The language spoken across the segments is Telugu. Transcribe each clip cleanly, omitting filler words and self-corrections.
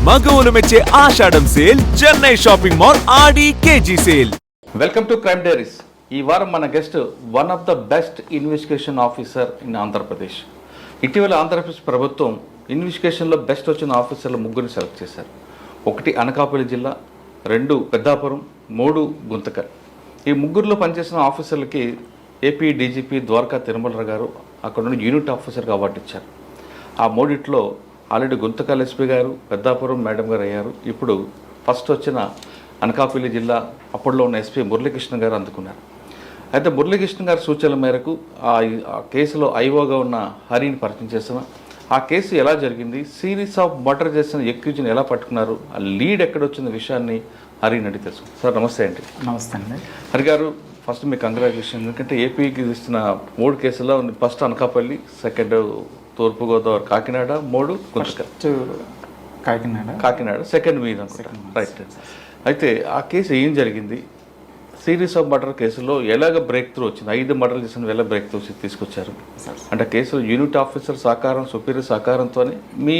మగవులు మెచ్చే Ashadham sale Chennai shopping mall Aadi KG sale. Welcome to crime diaries. ఈ వారం మన guest one of the best investigation officer in Andhra Pradesh. ఇటీవల ఆంధ్రప్రదేశ్ ప్రభుత్వం ఇన్వెస్టిగేషన్లో బెస్ట్ వచ్చిన ఆఫీసర్లు ముగ్గురిని సెలెక్ట్ చేశారు. 1 అనకాపల్లి జిల్లా, 2 పెద్దాపురం, 3 గుంతకల్. ఈ ముగ్గురులో పనిచేసిన ఆఫీసర్లకి ఏపీ డీజీపీ ద్వారకా తిరుమలరావు గారు అక్కడ నుండి యూనిట్ ఆఫీసర్గా అవార్డు ఇచ్చారు. ఆ మూడిట్లో ఆల్రెడీ గుంతకల్ ఎస్పీ గారు, పెద్దాపురం మేడం గారు అయ్యారు. ఇప్పుడు ఫస్ట్ వచ్చిన అనకాపల్లి జిల్లా అప్పట్లో ఉన్న ఎస్పీ మురళీకృష్ణ గారు అందుకున్నారు. అయితే మురళీకృష్ణ గారి సూచనల మేరకు ఆ కేసులో ఐఓగా ఉన్న హరిని పరిచయం చేసిన ఆ కేసు ఎలా జరిగింది, సిరీస్ ఆఫ్ మర్డర్ చేసిన ఎక్యూజ్ని ఎలా పట్టుకున్నారు, ఆ లీడ్ ఎక్కడొచ్చిన విషయాన్ని హరిని అడిగి తెలుసు. సార్ నమస్తే అండి. నమస్తే అండి. హరి గారు, ఫస్ట్ మీకు కంగ్రాచులేషన్. ఎందుకంటే ఏపీకి ఇస్తున్న 3 కేసుల్లో ఫస్ట్ అనకాపల్లి, సెకండ్ తూర్పుగోదావరి కాకినాడ, 3 గుంతకల్. కాకినాడ సెకండ్ మీద రైట్. అయితే ఆ కేసు ఏం జరిగింది, సిరీస్ ఆఫ్ మర్డర్ కేసులో ఎలాగ బ్రేక్ త్రూ వచ్చింది, 5 మర్డర్ చేసిన ఎలా బ్రేక్ త్రూ తీసుకొచ్చారు అంటే కేసులో యూనిట్ ఆఫీసర్ సహకారం, సుపీరియర్ సహకారంతోనే మీ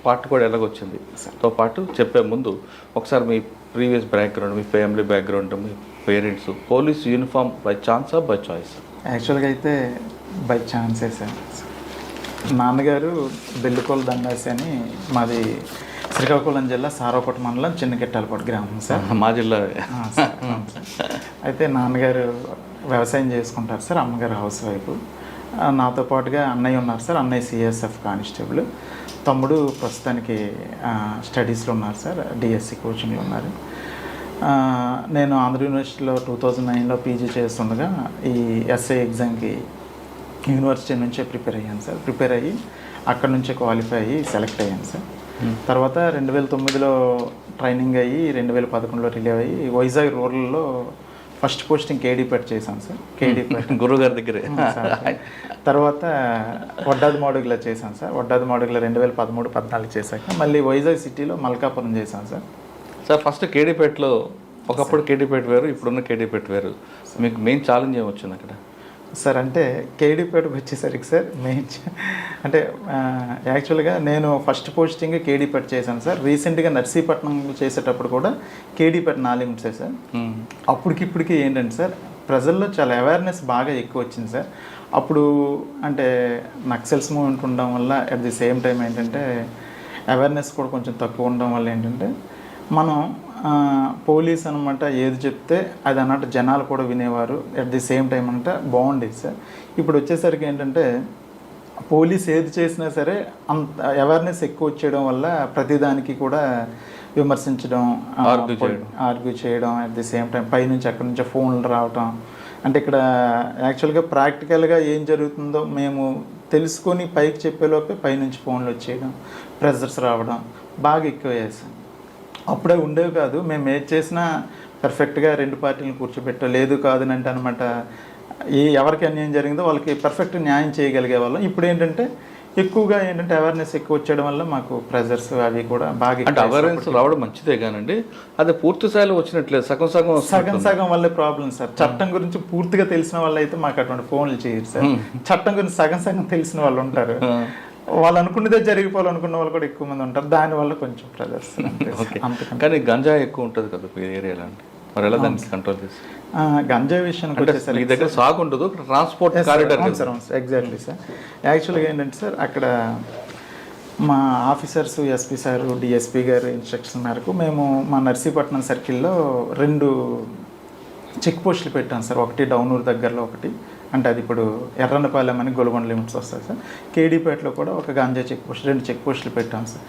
పార్ట్ కూడా ఎలాగొచ్చింది తో పాటు చెప్పే ముందు ఒకసారి మీ ప్రీవియస్ బ్యాక్గ్రౌండ్, మీ ఫ్యామిలీ బ్యాక్గ్రౌండ్, మీ పేరెంట్స్, పోలీస్ యూనిఫామ్ బై ఛాన్సా బై చాయిస్? యాక్చువల్గా అయితే బై ఛాన్సే సార్. నాన్నగారు బెల్లికోల దండాసి అని, మాది శ్రీకాకుళం జిల్లా సారవకోట మండలం చిన్నకెట్టాలపాటు గ్రామం సార్. మా జిల్లా. అయితే నాన్నగారు వ్యవసాయం చేసుకుంటారు సార్, అమ్మగారు హౌస్ వైఫ్. నాతో పాటుగా అన్నయ్య ఉన్నారు సార్, అన్నయ్య సిఎస్ఎఫ్ కానిస్టేబుల్. తమ్ముడు ప్రస్తుతానికి స్టడీస్లో ఉన్నారు సార్, డిఎస్సి కోచింగ్లో ఉన్నారు. నేను ఆంధ్ర యూనివర్సిటీలో 2009లో పీజీ చేస్తుండగా ఈ ఎస్ఐ ఎగ్జామ్కి యూనివర్సిటీ నుంచే ప్రిపేర్ అయ్యాను సార్. ప్రిపేర్ అయ్యి అక్కడ నుంచే క్వాలిఫై అయ్యి సెలెక్ట్ అయ్యాను సార్. తర్వాత 2009లో ట్రైనింగ్ అయ్యి 2011లో రిలీవ్ అయ్యి వైజాగ్ రూరల్లో ఫస్ట్ పోస్టింగ్ కేడీపేట చేశాను సార్. కేడీపేట గురువుగారి దగ్గరే. తర్వాత వడ్డాది మాడుగులో చేశాను సార్. వడ్డాది మాడుగులో 2013-14 చేశాక మళ్ళీ వైజాగ్ సిటీలో మల్కాపురం చేశాను సార్. సార్ ఫస్ట్ కేడీపేటలో, ఒకప్పుడు కేడీపేట వేరు, ఇప్పుడున్న కేడీపేట వేరు. మీకు మెయిన్ ఛాలెంజ్ ఏమొచ్చింది అక్కడ సార్? అంటే కేడీపేటకు వచ్చేసరికి సార్ మెయిన్ అంటే యాక్చువల్గా నేను ఫస్ట్ పోస్టింగ్ కేడీపేట చేశాను సార్. రీసెంట్గా నర్సీపట్నం చేసేటప్పుడు కూడా కేడీపేట 4 లిమిట్సే సార్. అప్పటికిప్పటికి ఏంటంటే సార్ ప్రజల్లో చాలా అవేర్నెస్ బాగా ఎక్కువ వచ్చింది సార్. అప్పుడు అంటే నక్సల్స్ మూవ్మెంట్ ఉండడం వల్ల అట్ ది సేమ్ టైం ఏంటంటే అవేర్నెస్ కూడా కొంచెం తక్కువ ఉండడం వల్ల ఏంటంటే మనం పోలీస్ అనమాట ఏది చెప్తే అది అన్నట్టు జనాలు కూడా వినేవారు. అట్ ది సేమ్ టైం అంటే బాగుండేది సార్. ఇప్పుడు వచ్చేసరికి ఏంటంటే పోలీస్ ఏది చేసినా సరే అంత అవేర్నెస్ ఎక్కువ వచ్చేయడం వల్ల ప్రతిదానికి కూడా విమర్శించడం, ఆర్గ్యూ చేయడం, అట్ ది సేమ్ టైం పైనుంచి అక్కడి నుంచి ఫోన్లు రావటం. అంటే ఇక్కడ యాక్చువల్గా ప్రాక్టికల్గా ఏం జరుగుతుందో మేము తెలుసుకొని పైకి చెప్పేలోపే పైనుంచి ఫోన్లు వచ్చేయడం, ప్రెజర్స్ రావడం బాగా ఎక్కువయ్యాయి సార్. అప్పుడే ఉండేవి కాదు. మేము ఏది చేసినా పర్ఫెక్ట్గా 2 పార్టీలను కూర్చోబెట్టా, లేదు కాదని అంటే అనమాట ఎవరికి అన్యాయం జరిగిందో వాళ్ళకి పర్ఫెక్ట్ న్యాయం చేయగలిగే వాళ్ళం. ఇప్పుడు ఏంటంటే ఎక్కువగా ఏంటంటే అవేర్నెస్ ఎక్కువ వచ్చేయడం వల్ల మాకు ప్రెజర్స్ అవి కూడా బాగా. అంటే అవేర్నెస్ రావడం మంచిదే కానండి, అది పూర్తి స్థాయిలో వచ్చినట్లేదు, సగం వల్లే ప్రాబ్లం సార్. చట్టం గురించి పూర్తిగా తెలిసిన వాళ్ళు అయితే మాకు అటువంటి ఫోన్లు చేయరు సార్. చట్టం గురించి సగం తెలిసిన వాళ్ళు ఉంటారు, వాళ్ళు అనుకున్నదే జరిగిపోవాలనుకున్న వాళ్ళు కూడా ఎక్కువ మంది ఉంటారు. దానివల్ల కొంచెం ప్రెజర్స్. కానీ గంజా ఎక్కువ ఉంటుంది కదా ఏరియాలో, మరి ఎలా దానికి కంట్రోల్ చేసి? గంజా విషయానికి వచ్చేసరికి దగ్గర సాగు ఉండదు, ట్రాన్స్పోర్ట్ కారిడార్. Exactly sir. యాక్చువల్గా ఏంటంటే సార్ అక్కడ మా ఆఫీసర్స్, ఎస్పీ సార్, డిఎస్పీ గారు ఇన్స్ట్రక్షన్ మేరకు మేము మా నర్సీపట్నం సర్కిల్లో 2 చెక్ పోస్టులు పెట్టాం సార్. ఒకటి డౌనూరు దగ్గరలో, ఒకటి అంటే అది ఇప్పుడు ఎర్రన్నపాలెం అని గొలగొండ లిమిట్స్ వస్తాయి సార్. కేడీపేటలో కూడా ఒక గాంజా చెక్ పోస్ట్, 2 చెక్ పోస్టులు పెట్టాం సార్.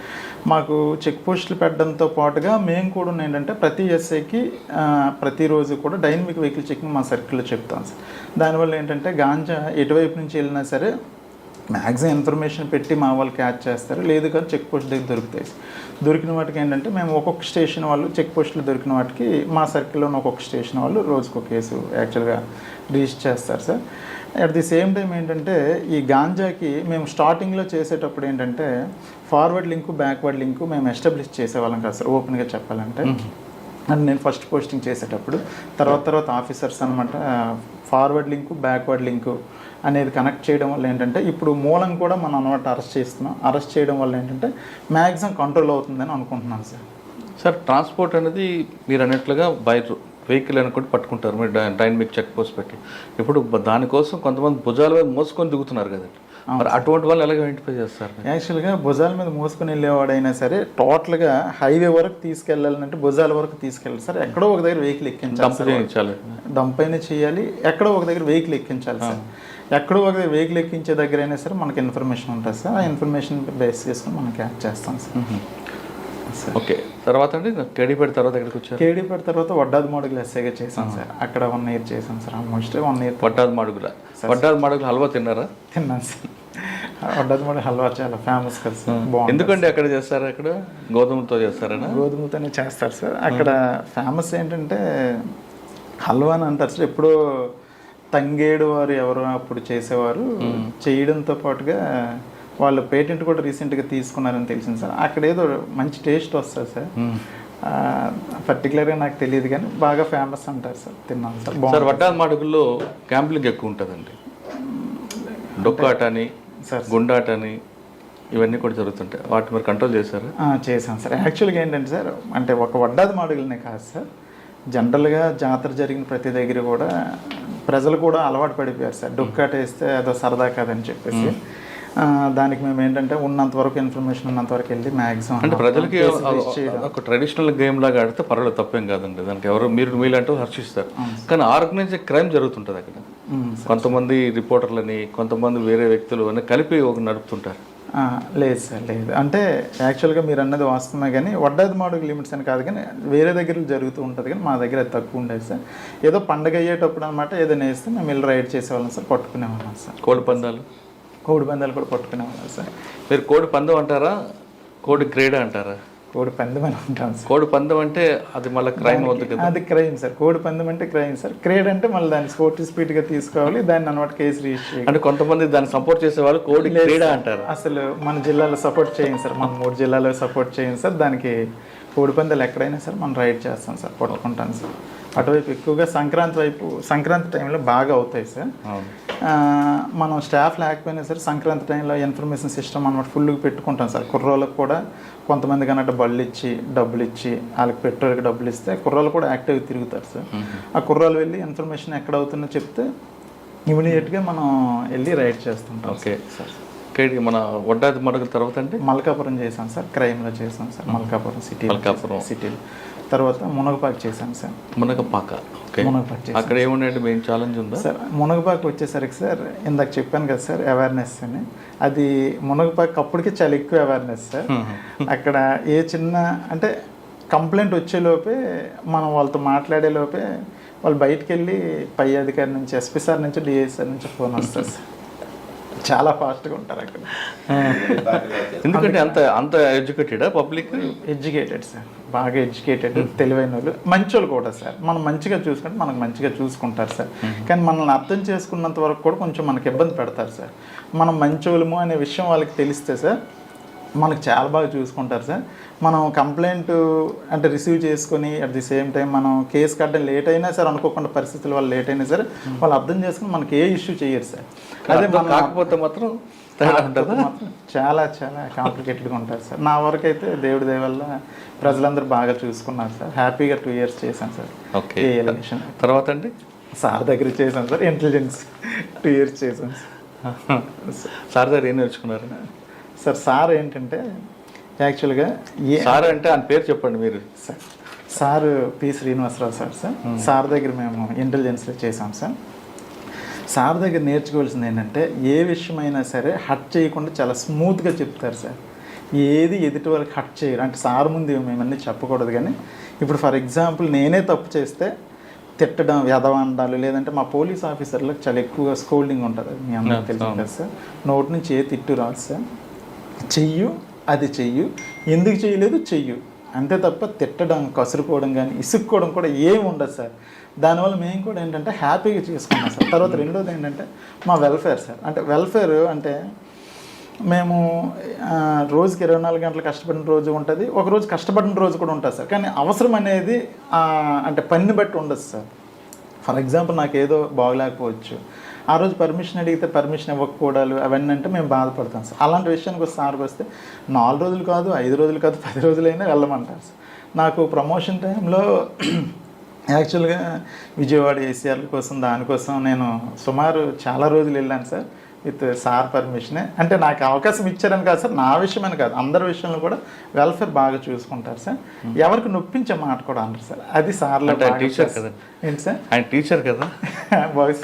మాకు చెక్ పోస్టులు పెట్టడంతో పాటుగా మేము కూడా ఏంటంటే ప్రతి ఎస్ఐకి ప్రతిరోజు కూడా డైనమిక్ వెహికల్ చెకింగ్ మా సర్కిల్లో చెప్తాం సార్. దానివల్ల ఏంటంటే గాంజా ఎటువైపు నుంచి వెళ్ళినా సరే మ్యాక్సిమం ఇన్ఫర్మేషన్ పెట్టి మా వాళ్ళు క్యాచ్ చేస్తారు. లేదు కానీ చెక్ పోస్ట్ దగ్గర దొరుకుతాయి. దొరికిన వాటికి ఏంటంటే మేము ఒక్కొక్క స్టేషన్ వాళ్ళు చెక్ పోస్టులు దొరికిన వాటికి మా సర్కిల్లోని ఒక్కొక్క స్టేషన్ వాళ్ళు రోజుకొక కేసు యాక్చువల్గా రిజిస్టర్ చేస్తారు sir. At the same time ఏంటంటే ఈ గాంజాకి మేము స్టార్టింగ్లో చేసేటప్పుడు ఏంటంటే ఫార్వర్డ్ లింకు, బ్యాక్వర్డ్ లింకు మేము ఎస్టాబ్లిష్ చేసేవాళ్ళం కదా సార్. ఓపెన్గా చెప్పాలంటే అండ్ నేను ఫస్ట్ పోస్టింగ్ చేసేటప్పుడు తర్వాత ఆఫీసర్స్ అనమాట ఫార్వర్డ్ లింకు బ్యాక్వర్డ్ లింకు అనేది కనెక్ట్ చేయడం వల్ల ఏంటంటే ఇప్పుడు మూలం కూడా మనం అనమాట అరెస్ట్ చేయడం వల్ల ఏంటంటే మ్యాక్సిమం కంట్రోల్ అవుతుందని అనుకుంటున్నాను సార్. సార్ ట్రాన్స్పోర్ట్ అనేది మీరు అన్నట్లుగా బై వెహికల్ అనుకుంటే పట్టుకుంటారు మీరు డైనమిక్ చెక్ పోస్ట్ పెట్టి. ఇప్పుడు దానికోసం కొంతమంది భుజాల మీద మోసుకొని దిగుతున్నారు కదండి, మరి అటువంటి వాళ్ళు ఎలాగ ఐడెంటిఫై చేస్తారు? యాక్చువల్గా భుజాల మీద మోసుకొని వెళ్ళేవాడైనా సరే టోటల్గా హైవే వరకు తీసుకెళ్ళాలంటే భుజాల వరకు తీసుకెళ్ళాలి సార్. ఎక్కడో ఒక దగ్గర వెహికల్ ఎక్కించాలి, డంప్ అయినా చేయాలి, ఎక్కడో ఒక దగ్గర వెహికల్ ఎక్కించాలి సార్. ఎక్కడో ఒక దగ్గర వెహికల్ ఎక్కించే దగ్గర అయినా సరే మనకి ఇన్ఫర్మేషన్ ఉంటుంది సార్. ఆ ఇన్ఫర్మేషన్ బేస్ చేసుకొని మనం క్యాచ్ చేస్తాం సార్. ఓకే, తర్వాత అండి కేడీపేట తర్వాత ఎక్కడికి వచ్చారు? కేడీపేట తర్వాత వడ్డాది మాడుగులు ఎస్ఐగా చేశాను సార్. అక్కడ 1 year చేశాను sir. Almost 1 year. Vaddadi Madugula halwa తిన్నారా? తిన్నాను సార్. వడ్డాది మాడుగుల హల్వా చాలా ఫేమస్ కదా సార్. బాగుంది. ఎందుకండి అక్కడ చేస్తారు? అక్కడ గోధుమలతో చేస్తారనా? గోధుమలతోనే చేస్తారు సార్. అక్కడ ఫేమస్ ఏంటంటే హల్వా అని అంటారు సార్. ఎప్పుడో తంగేడు వారు ఎవరు అప్పుడు చేసేవారు, చేయడంతో పాటుగా వాళ్ళు పేటెంట్ కూడా రీసెంట్గా తీసుకున్నారని తెలిసింది సార్. అక్కడ ఏదో మంచి టేస్ట్ వస్తుంది సార్. పర్టికులర్గా నాకు తెలియదు కానీ బాగా ఫేమస్ అంటారు సార్. తిన్నాను సార్. సార్ వడ్డాది మాడుగుల్లో క్యాంపులింగ్ ఎక్కువ ఉంటుందండి, డొక్కాట అని గుండాట అని ఇవన్నీ కూడా జరుగుతుంటాయి. వాటి మీరు కంట్రోల్ చేశారు? చేశాను సార్. యాక్చువల్గా ఏంటంటే సార్, అంటే ఒక వడ్డాది మాడుగులనే కాదు సార్, జనరల్గా జాతర జరిగిన ప్రతి దగ్గర కూడా ప్రజలు కూడా అలవాటు పడిపోయారు సార్. డొక్కాట వేస్తే అదో సరదా కాదని చెప్పేసి దానికి మేము ఏంటంటే ఉన్నంత వరకు ఇన్ఫర్మేషన్ ఉన్నంత వరకు వెళ్ళి మ్యాక్సిమం అంటే ప్రజలకి ఒక ట్రెడిషనల్ గేమ్ లాగా ఆడితే పర్వాలేదు, తప్పేం కాదండి. దానికి ఎవరు మీలంటూ హర్షిస్తారు. కానీ ఆర్గనైజ్ క్రైమ్ జరుగుతుంటుంది అక్కడ. కొంతమంది రిపోర్టర్లని కొంతమంది వేరే వ్యక్తులు అని కలిపి ఒక నడుపుతుంటారు. లేదు సార్, లేదు. అంటే యాక్చువల్గా మీరు అన్నది వాస్తవమే, కానీ వడ్డాది మాడుగు లిమిట్స్ అని కాదు, కానీ వేరే దగ్గర జరుగుతూ ఉంటుంది. కానీ మా దగ్గర అది తక్కువ ఉండేది సార్. ఏదో పండగ అయ్యేటప్పుడు అనమాట ఏదైనా వేస్తే మేము వెళ్ళి రైడ్ చేసేవాళ్ళం సార్, పట్టుకునేవాళ్ళం సార్. కోడి పందాలు కూడా పట్టుకునేవాళ్ళం సార్. మీరు కోడి పందెం అంటారా, కోడి క్రీడ అంటారా? కోడి పందెం అని ఉంటాం సార్. కోడి పందెం అంటే అది మళ్ళీ క్రైమ్ అవుతుంది కదా? అది క్రైమ్ సార్. కోడి పందెం అంటే క్రైమ్ సార్. క్రీడ అంటే మళ్ళీ దాన్ని స్పోర్ట్ స్పీడ్గా తీసుకోవాలి, దాన్ని అనమాట కేసు రిజిస్టర్. అంటే కొంతమంది దాన్ని సపోర్ట్ చేసే వాళ్ళు కోడి క్రీడ అంటారు. అసలు మన జిల్లాలో సపోర్ట్ చేయండి సార్, మన 3 జిల్లాలో సపోర్ట్ చేయండి సార్. దానికి కోడి పందాలు ఎక్కడైనా సరే మనం రైడ్ చేస్తాం సార్, పట్టుకుంటాను సార్. అటువైపు ఎక్కువగా సంక్రాంతి టైంలో బాగా అవుతాయి సార్. మనం స్టాఫ్ లేకపోయినా సరే సంక్రాంతి టైంలో ఇన్ఫర్మేషన్ సిస్టమ్ అనమాట ఫుల్గా పెట్టుకుంటాం సార్. కుర్రోళ్ళకి కూడా కొంతమంది కన్నట్టు డబ్బులు ఇచ్చి వాళ్ళకి పెట్రోల్కి డబ్బులు ఇస్తే కుర్రోళ్ళు కూడా యాక్టివ్గా తిరుగుతారు సార్. ఆ కుర్రోళ్ళు వెళ్ళి ఇన్ఫర్మేషన్ ఎక్కడ అవుతుందో చెప్తే ఇమీడియట్గా మనం వెళ్ళి రైడ్ చేస్తుంటాం. Okay sir. మన వడ్డాది మాడుగుల తర్వాత అంటే మల్కాపురం చేశాం సార్, క్రైమ్లో చేశాం సార్. మల్కాపురం సిటీలో తర్వాత మునగపాకు చేశాను సార్. మునగపాక అక్కడ ఏమున్నాయంటే మెయిన్ ఛాలెంజ్ ఉందా సార్? మునగపాకు వచ్చేసరికి సార్ ఇందాక చెప్పాను కదా సార్ అవేర్నెస్ అని, అది మునగపాకు అప్పటికే చాలా ఎక్కువ అవేర్నెస్ సార్. అక్కడ ఏ చిన్న అంటే కంప్లైంట్ వచ్చేలోపే మనం వాళ్ళతో మాట్లాడే లోపే వాళ్ళు బయటికి వెళ్ళి పై అధికారి నుంచి ఎస్పీ సార్ నుంచి డిఐ సార్ నుంచి ఫోన్ వస్తుంది సార్. చాలా ఫాస్ట్గా ఉంటారు అక్కడ. ఎందుకంటే అంత ఎడ్యుకేటెడా పబ్లిక్? ఎడ్యుకేటెడ్ సార్, బాగా ఎడ్యుకేటెడ్, తెలివైన వాళ్ళు, మంచి వాళ్ళు కూడా సార్. మనం మంచిగా చూసుకుంటే మనకు మంచిగా చూసుకుంటారు సార్. కానీ మనల్ని అర్థం చేసుకున్నంత వరకు కూడా కొంచెం మనకి ఇబ్బంది పెడతారు సార్. మనం మంచి వాళ్ళము అనే విషయం వాళ్ళకి తెలిస్తే సార్ మనకు చాలా బాగా చూసుకుంటారు సార్. మనం కంప్లైంట్ అంటే రిసీవ్ చేసుకొని అట్ ది సేమ్ టైం మనం కేసు కట్టడం లేట్ అయినా సరే, అనుకోకుండా పరిస్థితుల వల్ల లేట్ అయినా సరే వాళ్ళు అర్థం చేసుకుని మనకి ఏ ఇష్యూ చేయరు సార్. అదే కాకపోతే మాత్రం చాలా చాలా కాంప్లికేటెడ్గా ఉంటారు సార్. నా వరకు అయితే దేవుడి దయ వల్ల ప్రజలందరూ బాగా చూసుకున్నారు సార్. హ్యాపీగా 2 years చేశాను సార్. ఓకే, తర్వాత అండి సార్ దగ్గర చేశాను సార్. ఇంటెలిజెన్స్ 2 years చేశాను సార్. సార్ దగ్గర ఏం నేర్చుకున్నారు సార్? సార్ ఏంటంటే యాక్చువల్గా సార్ అంటే ఆయన పేరు చెప్పండి మీరు. Sir P Srinivasa Rao sir. Sir దగ్గర మేము ఇంటెలిజెన్స్లో చేసాం సార్. సార్ దగ్గర నేర్చుకోవాల్సింది ఏంటంటే ఏ విషయమైనా సరే హట్ చేయకుండా చాలా స్మూత్గా చెప్తారు సార్. ఏది ఎదుటి వాళ్ళకి హట్ చేయరు. అంటే సార్ ముందు మేమన్నీ చెప్పకూడదు, కానీ ఇప్పుడు ఫర్ ఎగ్జాంపుల్ నేనే తప్పు చేస్తే తిట్టడం, వ్యధవండాలు, లేదంటే మా పోలీస్ ఆఫీసర్లకు చాలా ఎక్కువగా స్కోల్డింగ్ ఉంటుంది. మీ అందరికీ తెలుసు కదా సార్. నోటి నుంచి ఏ తిట్టు రాదు సార్. అది చెయ్యు, ఎందుకు చేయలేదు చెయ్యు, అంతే తప్ప తిట్టడం, కసురుకోవడం కానీ ఇసుక్కోవడం కూడా ఏమి ఉండదు సార్. దానివల్ల మేము కూడా ఏంటంటే హ్యాపీగా చేసుకున్నాం సార్. తర్వాత రెండోది ఏంటంటే మా వెల్ఫేర్ సార్. అంటే వెల్ఫేర్ అంటే మేము రోజుకి 24 గంటలు కష్టపడిన రోజు ఉంటుంది, ఒక రోజు కష్టపడిన రోజు కూడా ఉంటుంది సార్. కానీ అవసరం అనేది అంటే పనిని బట్టి ఉండదు సార్. ఫర్ ఎగ్జాంపుల్ నాకు ఏదో బాగలేకపోవచ్చు, ఆ రోజు పర్మిషన్ అడిగితే పర్మిషన్ ఇవ్వకపోవడాలు అవన్నీ అంటే మేము బాధపడతాం సార్. అలాంటి విషయానికి సార్కి వస్తే 4 రోజులు కాదు, 5 రోజులు కాదు, 10 రోజులైనా వెళ్ళమంటారు సార్. నాకు ప్రమోషన్ టైంలో యాక్చువల్గా విజయవాడ ఏసీఆర్ల కోసం దానికోసం నేను సుమారు చాలా రోజులు వెళ్ళాను సార్, విత్ సార్ పర్మిషనే. అంటే నాకు అవకాశం ఇచ్చారని కాదు సార్, నా విషయమని కాదు, అందరి విషయంలో కూడా వెల్ఫేర్ బాగా చూసుకుంటారు సార్. ఎవరికి నొప్పించే మాట కూడా అంటారు సార్, అది సార్లో. టీచర్ కదా ఏంటి సార్? ఆయన టీచర్ కదా బాయ్స్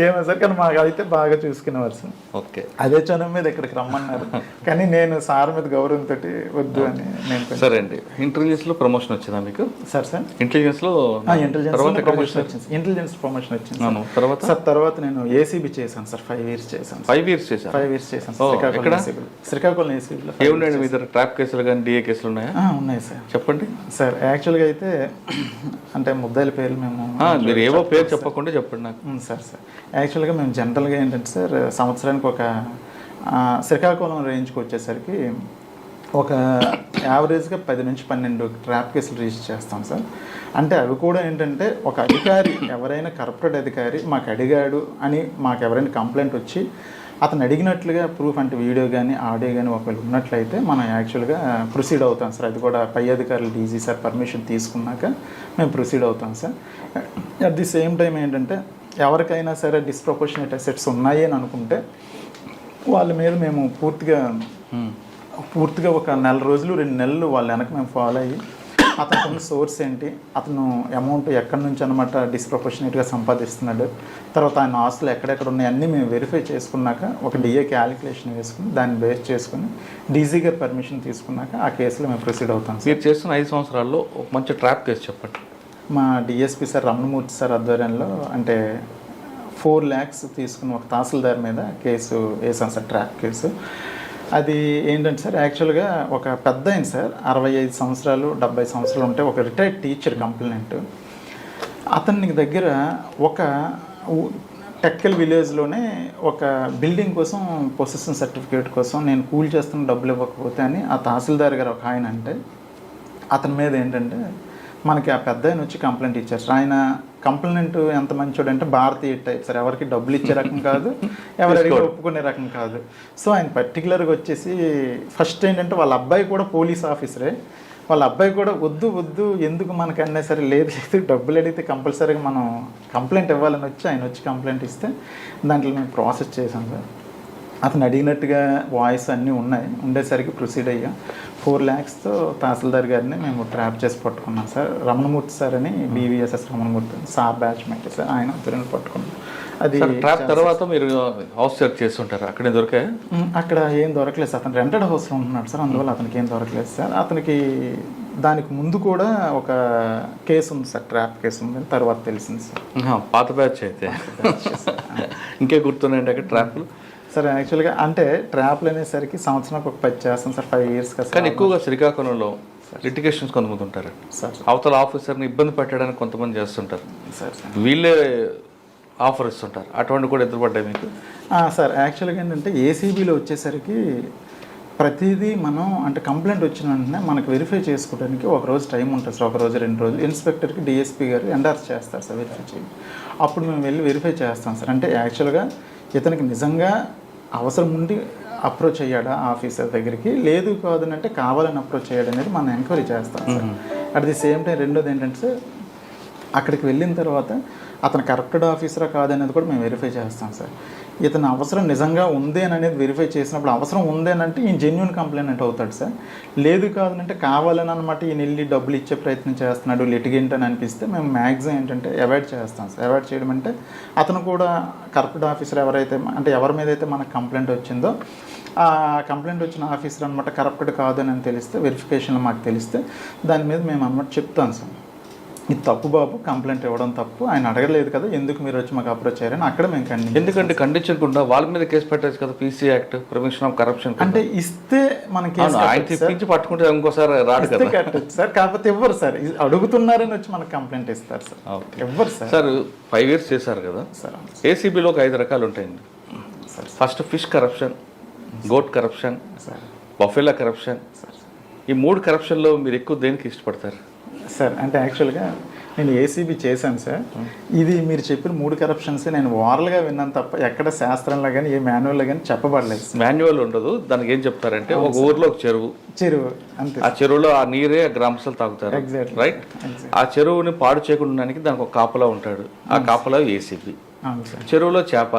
ఏమో సార్, కానీ మాకు అయితే బాగా చూసుకునేవారు సార్. ఓకే, అదే చనువు మీద ఇక్కడికి రమ్మన్నారు, కానీ నేను సార్ మీద గౌరవంతో వద్దు అని నేను. సరే అండి, ఇంటెలిజెన్స్ లో ప్రమోషన్ వచ్చిందా మీకు? సార్ ఇంటెలిజెన్స్ లో ఇంటెలిజెన్స్ ప్రమోషన్ వచ్చింది తర్వాత సార్. తర్వాత నేను ఏసీబీ చేశాను సార్, 5 years చేశాను. 5 years చేశాను. 5 years చేశాను శ్రీకాకుళం ఏసీబీలో. ఏమున్నాయండి మీ దగ్గర? ట్రాప్ కేసులు కానీ డిఏ కేసులు ఉన్నాయా? ఉన్నాయి సార్. చెప్పండి సార్. యాక్చువల్గా అయితే అంటే ముద్దాయిల పేర్లు మేము మీరు ఏవో పేరు చెప్పకుండా చెప్పండి నాకు. సార్ యాక్చువల్గా మేము జనరల్గా ఏంటంటే సార్, సంవత్సరానికి ఒక శ్రీకాకుళం రేంజ్కి వచ్చేసరికి ఒక యావరేజ్గా 10 నుంచి 12 ట్రాప్ కేసులు రిజిస్టర్ చేస్తాం సార్. అంటే అవి కూడా ఏంటంటే ఒక అధికారి, ఎవరైనా కరప్టెడ్ అధికారి మాకు అడిగాడు అని మాకు ఎవరైనా కంప్లైంట్ వచ్చి అతను అడిగినట్లుగా ప్రూఫ్ అంటే వీడియో కానీ ఆడియో కానీ ఒకవేళ ఉన్నట్లయితే మనం యాక్చువల్గా ప్రొసీడ్ అవుతాం సార్. అది కూడా పై అధికారులు డీజీ సార్ పర్మిషన్ తీసుకున్నాక మేము ప్రొసీడ్ అవుతాం sir. At the same time ఏంటంటే ఎవరికైనా సరే డిస్ప్రపోర్షనేట్ అసెట్స్ ఉన్నాయి అని అనుకుంటే వాళ్ళ మీద మేము పూర్తిగా ఒక 4 రోజులు 2 నెలలు వాళ్ళ వెనక మేము ఫాలో అయ్యి అతనికి ఉన్న సోర్స్ ఏంటి, అతను అమౌంట్ ఎక్కడి నుంచి అనమాట డిస్ప్రపోర్షనేట్గా సంపాదిస్తున్నాడు, తర్వాత ఆయన ఆస్తులు ఎక్కడెక్కడ ఉన్నాయి అన్నీ మేము వెరిఫై చేసుకున్నాక ఒక డిఏ క్యాలిక్యులేషన్ వేసుకుని దాన్ని బేస్ చేసుకుని డీజీ గారు పర్మిషన్ తీసుకున్నాక ఆ కేసులో మేము ప్రొసీడ్ అవుతాం. మీరు చేస్తున్న 5 సంవత్సరాల్లో ఒక మంచి ట్రాప్ కేసు చెప్పండి. మా డిఎస్పీ సార్ రమణమూర్తి సార్ ఆధ్వర్యంలో అంటే 4 lakhs తీసుకుని ఒక తహసీల్దార్ మీద కేసు వేసాం సార్, ట్రాప్ కేసు. అది ఏంటంటే సార్, యాక్చువల్గా ఒక పెద్ద ఆయన సార్, 65 సంవత్సరాలు 70 సంవత్సరాలు ఉంటే ఒక రిటైర్డ్ టీచర్ కంప్లైంట్. అతని దగ్గర ఒక టెక్కల్ విలేజ్లోనే ఒక బిల్డింగ్ కోసం పొసెషన్ సర్టిఫికేట్ కోసం నేను కూల్ చేస్తున్న డబ్బులు ఇవ్వకపోతే అని ఆ తహసీల్దార్ గారు ఒక ఆయన అంటే అతని మీద ఏంటంటే మనకి ఆ పెద్ద ఆయన వచ్చి కంప్లైంట్ ఇచ్చారు సార్. ఆయన కంప్లైంట్ ఎంత మంచోడు అంటే భారతీయ టైప్ సార్, ఎవరికి డబ్బులు ఇచ్చే రకం కాదు, ఎవరికి ఒప్పుకునే రకం కాదు. సో ఆయన పర్టికులర్గా వచ్చేసి ఫస్ట్ ఏంటంటే వాళ్ళ అబ్బాయి కూడా పోలీస్ ఆఫీసరే, వాళ్ళ అబ్బాయి కూడా వద్దు ఎందుకు మనకన్నా సరే లేదు డబ్బులు అడిగితే కంపల్సరీగా మనం కంప్లైంట్ ఇవ్వాలని వచ్చి ఆయన వచ్చి కంప్లైంట్ ఇస్తే దాంట్లో మేము ప్రాసెస్ చేసాం సార్. అతను అడిగినట్టుగా వాయిస్ అన్నీ ఉండేసరికి ప్రొసీడ్ అయ్యాం. 4 lakhsతో తహసీల్దార్ గారిని మేము ట్రాప్ చేసి పట్టుకున్నాం సార్. రమణమూర్తి సార్ అని BVSS Ramanamurthy sir batchmate sir, ఆయన అతను పట్టుకున్నాం. అది ట్రాప్ తర్వాత మీరు హౌస్ సెర్చ్ చేస్తుంటారు, అక్కడే దొరికాయి? అక్కడ ఏం దొరకలేదు సార్, అతను రెంటెడ్ హౌస్లో ఉంటున్నాడు సార్, అందువల్ల అతనికి ఏం దొరకలేదు సార్. అతనికి దానికి ముందు కూడా ఒక కేసు ఉంది సార్, ట్రాప్ కేసు ఉంది, తర్వాత తెలిసింది సార్. పాత బ్యాచ్ అయితే ఇంకే గుర్తున్నాయండి అక్కడ ట్రాప్లు సార్? యాక్చువల్గా అంటే ట్రాప్లు అనేసరికి సంవత్సరానికి ఒక 10 చేస్తాం సార్, 5 years కదా. కానీ ఎక్కువగా శ్రీకాకుళంలో లిటిగేషన్స్ కొంతమంది ఉంటారు సార్, అవతల ఆఫీసర్ని ఇబ్బంది పెట్టడానికి కొంతమంది చేస్తుంటారు సార్. వీళ్ళే ఆఫర్ ఇస్తుంటారు, అటువంటి కూడా ఎదురుపడ్డాయి మీకు? సార్ యాక్చువల్గా ఏంటంటే ఏసీబీలో వచ్చేసరికి ప్రతిదీ మనం అంటే కంప్లైంట్ వచ్చిన వెంటనే మనకు వెరిఫై చేసుకోవడానికి ఒక రోజు టైం ఉంటుంది సార్, 1 రోజు 2 రోజులు. ఇన్స్పెక్టర్కి డిఎస్పీ గారు ఎండార్స్ చేస్తారు సార్ వెరిఫై చేయండి, అప్పుడు మేము వెళ్ళి వెరిఫై చేస్తాం సార్. అంటే యాక్చువల్గా ఇతనికి నిజంగా అవసరం ఉండి అప్రోచ్ అయ్యాడా ఆఫీసర్ దగ్గరికి, లేదు కాదని అంటే కావాలని అప్రోచ్ అయ్యాడు అనేది మనం ఎంక్వైరీ చేస్తాం sir. At the same time రెండోది ఏంటంటే అక్కడికి వెళ్ళిన తర్వాత అతను కరప్టెడ్ ఆఫీసరా కాదనేది కూడా మేము వెరిఫై చేస్తాం సార్. ఇతను అవసరం నిజంగా ఉంది అని అనేది వెరిఫై చేసినప్పుడు అవసరం ఉంది అని అంటే ఈయన జెన్యున్ కంప్లైంట్ అవుతాడు సార్. లేదు కాదంటే కావాలని అనమాట ఈయన వెళ్ళి డబ్బులు ఇచ్చే ప్రయత్నం చేస్తున్నాడు లిటిగెంట్ అని అనిపిస్తే మేము మ్యాక్సిమం ఏంటంటే అవాయిడ్ చేస్తాం సార్. అవాయిడ్ చేయడం అంటే అతను కూడా కరప్టెడ్ ఆఫీసర్ ఎవరైతే అంటే ఎవరి మీద అయితే మనకు కంప్లైంట్ వచ్చిందో ఆ కంప్లైంట్ వచ్చిన ఆఫీసర్ అనమాట కరప్టెడ్ కాదు అని తెలిస్తే వెరిఫికేషన్లో మాకు తెలిస్తే దాని మీద మేము అనమాట చెప్తాం సార్, ఇది తప్పు బాబు, కంప్లైంట్ ఇవ్వడం తప్పు, ఆయన అడగలేదు కదా, ఎందుకు మీరు వచ్చి మాకు అప్రోచ్ అయ్యారని అక్కడ మేము ఖండించాం. ఎందుకంటే ఖండించకుండా వాళ్ళ మీద కేసు పెట్టచ్చు కదా, PC act prevention of corruption అంటే ఇస్తే మన కేసు పట్టుకుంటే ఇంకోసారి రాడు కదా సార్. కాకపోతే ఇవ్వరు సార్, అడుగుతున్నారని వచ్చి మనకు కంప్లైంట్ ఇస్తారు సార్, ఇవ్వరు సార్. సార్ 5 years చేశారు కదా సార్, ఏసీబీలో ఒక 5 రకాలు ఉంటాయండి. First fish corruption, goat corruption, sir buffalo corruption. ఈ 3 కరప్షన్లో మీరు ఎక్కువ దేనికి ఇష్టపడతారు? సార్ అంటే యాక్చువల్గా నేను ఏసీబీ చేశాను సార్. ఇది మీరు చెప్పిన 3 కరప్షన్స్ నేను ఓరల్గా విన్నాను తప్ప ఎక్కడ శాస్త్రంలో కానీ ఏ మాన్యువల్లో కానీ చెప్పబడలేదు. మాన్యువల్ ఉండదు. దానికి ఏం చెప్తారంటే ఒక ఊర్లో ఒక చెరువు అంతే. ఆ చెరువులో ఆ నీరే గ్రామస్తులు తాగుతారు, Exactly. రైట్? ఆ చెరువుని పాడు చేయకుండా ఉండడానికి దానికి ఒక కాపలా ఉంటాడు. ఆ కాపలా ఏసీబీ. అవును సార్. చెరువులో చేప,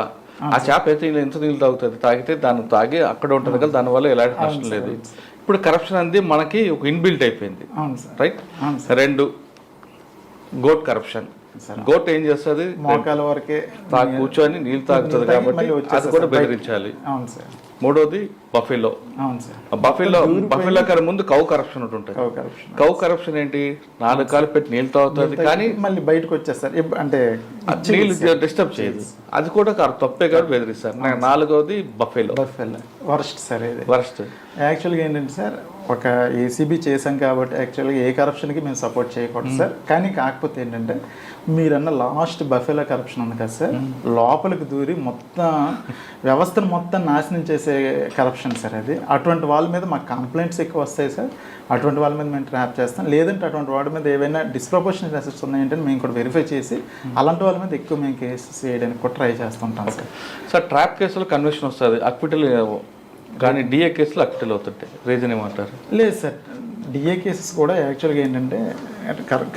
ఆ చేప అయితే ఎంత నీళ్ళు తాగుతుంది, తాగితే దాన్ని తాగి అక్కడ ఉంటుంది కదా, దానివల్ల ఎలాంటి నష్టం లేదు. ఇప్పుడు కరప్షన్ అనేది మనకి ఒక ఇన్బిల్ట్ అయిపోయింది, అవును సార్. రైట్? అవును సార్. 2 goat corruption. గోట్ ఏం చేస్తుంది? మోకాల వరకే కూర్చొని నీళ్ళు తాగుతుంది కాబట్టి అది కూడా బెదిరించాలి. అవును సార్. 3వది బఫెలో. అవును సార్. బఫెలో కన్నా ముందు కౌ కరప్షన్ ఉంటుంది. కౌ కరప్షన్ ఏంటి? 4 కాలు పెట్టి నీళ్ళు తాగుతుంది కానీ మళ్ళీ బయటకు వచ్చేస్తారు, అంటే నీళ్ళు డిస్టర్బ్ చేయదు. అది కూడా తప్పే కాదు, బెదిరిస్తారు. 4వది బఫెలో. Worst sir. ఇది వరస్ట్. యాక్చువల్గా ఏంటంటే సార్, ఒక ఏసీబీ చేసాం కాబట్టి యాక్చువల్గా ఏ కరప్షన్కి మేము సపోర్ట్ చేయకూడదు సార్. కానీ కాకపోతే ఏంటంటే మీరన్న లాస్ట్ బఫెలో కరప్షన్ ఉంది కదా సార్, లోపలికి దూరి మొత్తం వ్యవస్థను మొత్తం నాశనం చేసే కరప్షన్ సార్ అది. అటువంటి వాళ్ళ మీద మాకు కంప్లైంట్స్ ఎక్కువ వస్తాయి సార్. అటువంటి వాళ్ళ మీద మేము ట్రాప్ చేస్తాం. లేదంటే అటువంటి వాళ్ళ మీద ఏవైనా డిస్ప్రపోర్షనల్ అసెట్స్ ఉన్నాయంటే మేము కూడా వెరిఫై చేసి అలాంటి వాళ్ళ మీద ఎక్కువ మేము కేసెస్ వేయడానికి కూడా ట్రై చేస్తుంటాం సార్. సార్ ట్రాప్ కేసులో కన్విక్షన్ వస్తుంది, అక్విటల్, కానీ డిఏ కేసులో అక్విటల్ అవుతుంటాయి. రీజన్ ఏమంటారు? లేదు సార్, డిఏ కేసెస్ కూడా యాక్చువల్గా ఏంటంటే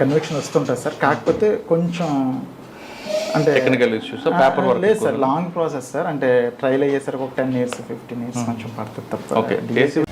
కన్విక్షన్ వస్తుంటుంది సార్. కాకపోతే కొంచెం అంటే టెక్నికల్ ఇష్యూస్, పేపర్ వర్క్ లేదు సార్, లాంగ్ ప్రాసెస్ సార్. అంటే ట్రయల్ అయ్యేసరికి ఒక 10 years 15 years కొంచెం పడుతుంది తప్ప. ఓకే. కేసీ